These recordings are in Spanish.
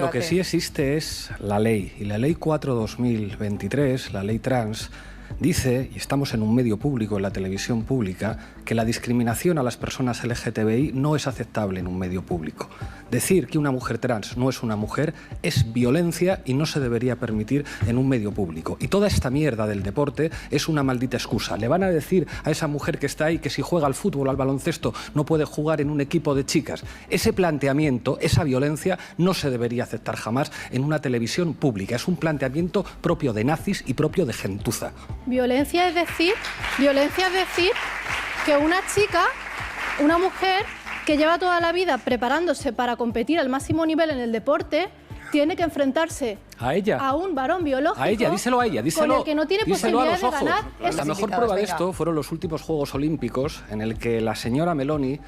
debate. Lo que sí existe es la ley. Y la ley 4/2023, la ley trans, dice, y estamos en un medio público, en la televisión pública, que la discriminación a las personas LGTBI no es aceptable en un medio público. Decir que una mujer trans no es una mujer es violencia y no se debería permitir en un medio público. Y toda esta mierda del deporte es una maldita excusa. Le van a decir a esa mujer que está ahí que si juega al fútbol o al baloncesto no puede jugar en un equipo de chicas. Ese planteamiento, esa violencia, no se debería aceptar jamás en una televisión pública. Es un planteamiento propio de nazis y propio de gentuza. Violencia es decir que una chica, una mujer que lleva toda la vida preparándose para competir al máximo nivel en el deporte, tiene que enfrentarse a ella, a un varón biológico, a ella, díselo a ella, díselo, con el que no tiene posibilidades de ganar. La mejor prueba de esto fueron los últimos Juegos Olímpicos, en el que la señora Meloni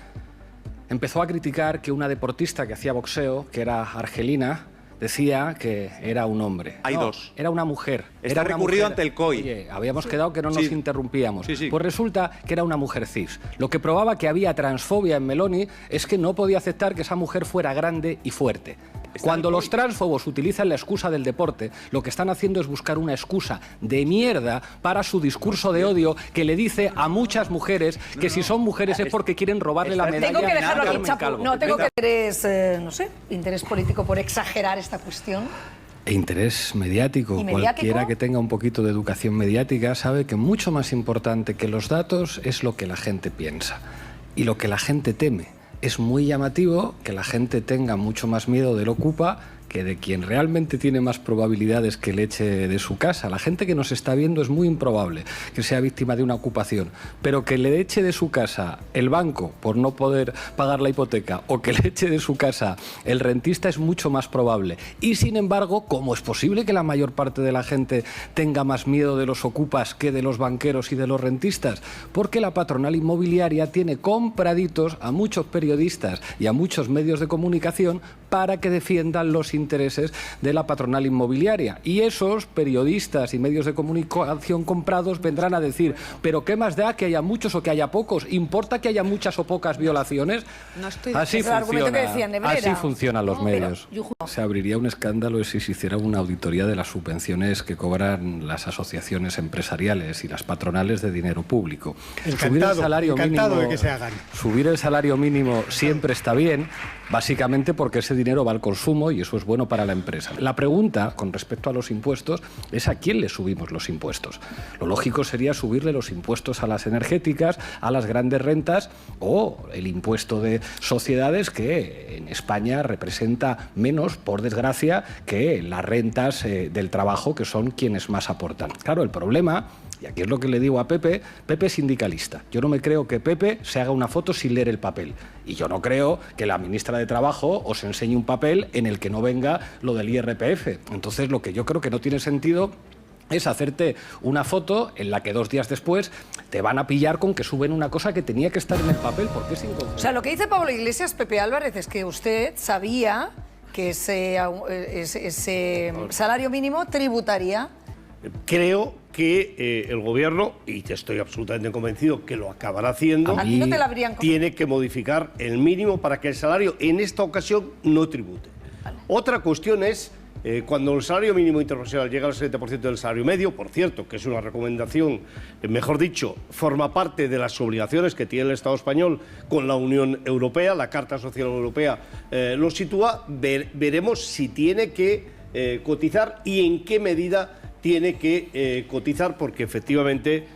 empezó a criticar que una deportista que hacía boxeo, que era argelina, decía que era un hombre. Hay dos. Era una mujer. Está recurrido ante el COI. Oye, habíamos quedado que no nos interrumpíamos. Sí. Pues resulta que era una mujer cis. Lo que probaba que había transfobia en Meloni es que no podía aceptar que esa mujer fuera grande y fuerte. Cuando los transfobos utilizan la excusa del deporte, lo que están haciendo es buscar una excusa de mierda para su discurso de odio que le dice a muchas mujeres que si son mujeres es porque quieren robarle la medalla. Tengo que dejarlo a aquí, Carmen Chapu. Calvo. No, tengo que interés político por exagerar esta cuestión. E interés mediático. ¿Y mediático? Cualquiera que tenga un poquito de educación mediática sabe que mucho más importante que los datos es lo que la gente piensa y lo que la gente teme. Es muy llamativo que la gente tenga mucho más miedo del Ocupa que de quien realmente tiene más probabilidades que le eche de su casa. La gente que nos está viendo es muy improbable que sea víctima de una ocupación, pero que le eche de su casa el banco por no poder pagar la hipoteca o que le eche de su casa el rentista es mucho más probable. Y sin embargo, ¿cómo es posible que la mayor parte de la gente tenga más miedo de los ocupas que de los banqueros y de los rentistas? Porque la patronal inmobiliaria tiene compraditos a muchos periodistas y a muchos medios de comunicación para que defiendan los intereses de la patronal inmobiliaria. Y esos periodistas y medios de comunicación comprados vendrán a decir, pero ¿qué más da que haya muchos o que haya pocos? ¿Importa que haya muchas o pocas violaciones? No estoy... Así funcionan los medios. Pero, se abriría un escándalo si se hiciera una auditoría de las subvenciones que cobran las asociaciones empresariales y las patronales de dinero público. Subir el salario mínimo, de que se hagan. Subir el salario mínimo siempre está bien, básicamente porque ese dinero va al consumo y eso es bueno para la empresa. La pregunta con respecto a los impuestos es a quién le subimos los impuestos. Lo lógico sería subirle los impuestos a las energéticas, a las grandes rentas o el impuesto de sociedades que en España representa menos, por desgracia, que las rentas del trabajo, que son quienes más aportan. Claro, el problema, y aquí es lo que le digo a Pepe, Pepe es sindicalista. Yo no me creo que Pepe se haga una foto sin leer el papel. Y yo no creo que la ministra de Trabajo os enseñe un papel en el que no venga lo del IRPF. Entonces, lo que yo creo que no tiene sentido es hacerte una foto en la que 2 días después te van a pillar con que suben una cosa que tenía que estar en el papel, porque es incongruente. O sea, lo que dice Pablo Iglesias, Pepe Álvarez, es que usted sabía que ese salario mínimo tributaría. Creo que el gobierno, y estoy absolutamente convencido que lo acabará haciendo, ¿A ti no te la habrían tiene que modificar el mínimo para que el salario en esta ocasión no tribute. Vale. Otra cuestión es cuando el salario mínimo internacional llega al 70% del salario medio, por cierto, que es una recomendación, mejor dicho, forma parte de las obligaciones que tiene el Estado español con la Unión Europea, la Carta Social Europea lo sitúa, veremos si tiene que cotizar y en qué medida tiene que cotizar, porque efectivamente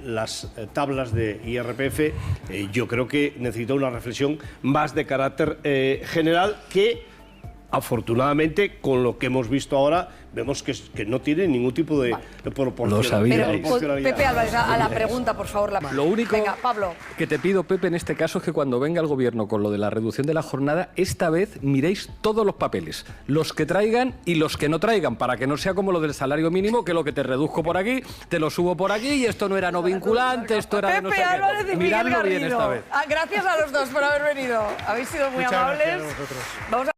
las tablas de IRPF yo creo que necesita una reflexión más de carácter general que, afortunadamente, con lo que hemos visto ahora, vemos que no tiene ningún tipo de proporcionalidad. Pero, Pepe Álvarez, a la pregunta, por favor. Lo único Venga, Pablo. que te pido, Pepe, en este caso es que cuando venga el gobierno con lo de la reducción de la jornada, esta vez miréis todos los papeles, los que traigan y los que no traigan, para que no sea como lo del salario mínimo, que lo que te reduzco por aquí, te lo subo por aquí, y esto no era no vinculante, esto era de no sé Pepe Álvarez qué. y Miradlo Miguel bien esta Garrido. vez. Gracias a los dos por haber venido. Habéis sido muy amables. Vamos a